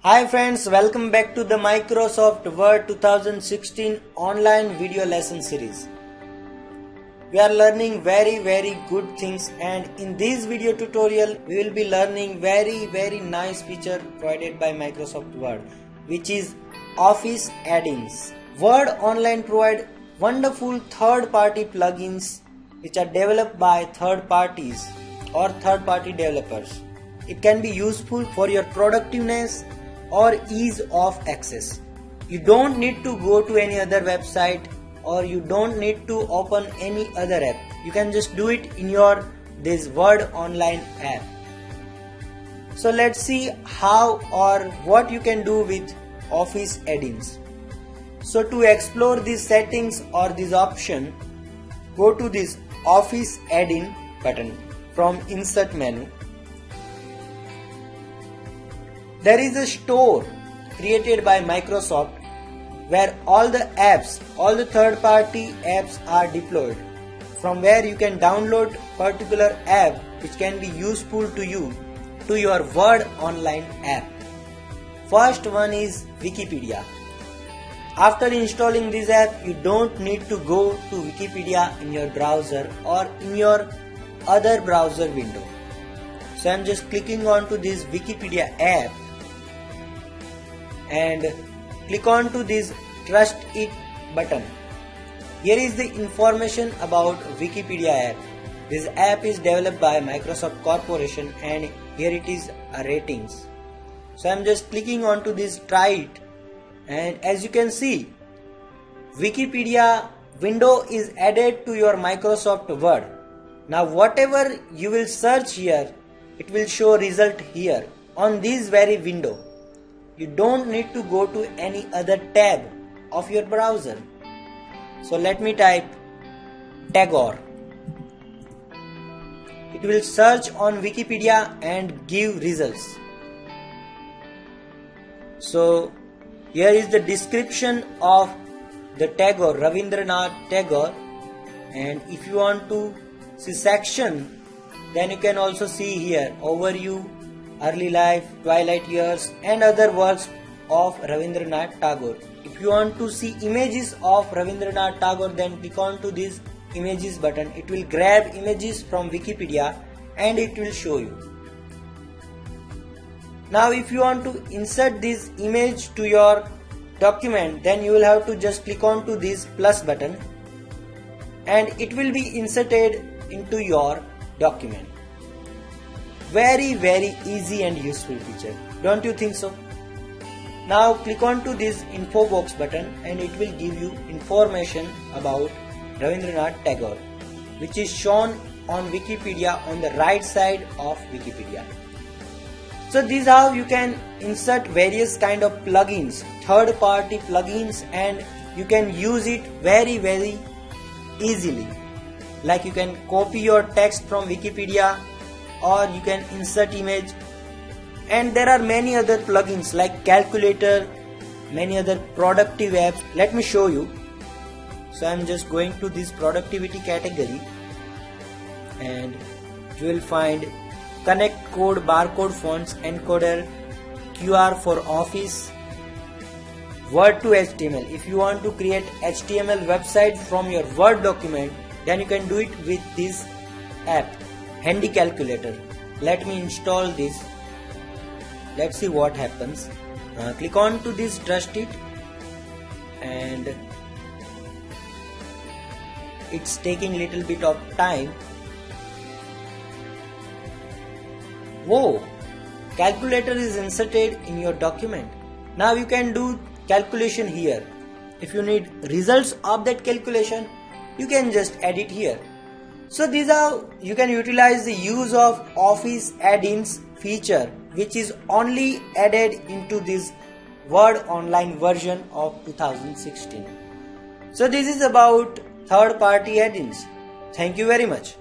Hi friends, welcome back to the Microsoft Word 2016 online video lesson series. We are learning very good things, and in this video tutorial we will be learning very nice feature provided by Microsoft Word, which is Office add-ins. Word Online provide wonderful third-party plugins which are developed by third parties or third-party developers. It can be useful for your productiveness or ease of access. You don't need to go to any other website, or you don't need to open any other app. You can just do it in your this Word Online app. So let's see how or what you can do with Office add-ins. So to explore these settings or this option, go to this Office add-in button from Insert menu. There is a store created by Microsoft where all the apps, all the third-party apps are deployed, from where you can download particular app which can be useful to you to your Word Online app. First one is Wikipedia. After installing this app, you don't need to go to Wikipedia in your browser or in your other browser window. So I'm just clicking on to this Wikipedia app and click on to this Trust It button. Here is the information about Wikipedia app. This app is developed by Microsoft Corporation, and here it is ratings. So I'm just clicking on to this Try It, and as you can see, Wikipedia window is added to your Microsoft Word. Now whatever you will search here, it will show result here on this very window. You don't need to go to any other tab of your browser. So let me type Tagore. It will search on Wikipedia and give results. So here is the description of the Tagore, Rabindranath Tagore, and if you want to see section, then you can also see here overview, early life, twilight years, and other works of Rabindranath Tagore. If you want to see images of Rabindranath Tagore, then click on to this images button. It will grab images from Wikipedia and it will show you. Now if you want to insert this image to your document, then you will have to just click on to this plus button and it will be inserted into your document. Very easy and useful feature, don't you think so? Now click on to this info box button and it will give you information about Rabindranath Tagore, which is shown on Wikipedia on the right side of Wikipedia. So this is how you can insert various kind of plugins, third party plugins, and you can use it very easily. Like you can copy your text from Wikipedia, or you can insert image, and there are many other plugins like calculator, many other productive apps. Let me show you. So I'm just going to this productivity category and you will find connect code, barcode fonts, encoder, QR for office, Word to HTML. If you want to create HTML website from your Word document, then you can do it with this app, Handy Calculator. Let me install this. Let's see what happens. Click on to this Trust It, and it's taking little bit of time. Whoa! Calculator is inserted in your document. Now you can do calculation here. If you need results of that calculation, you can just add it here. So this is how you can utilize the use of Office add-ins feature, which is only added into this Word Online version of 2016. So this is about third-party add-ins. Thank you very much.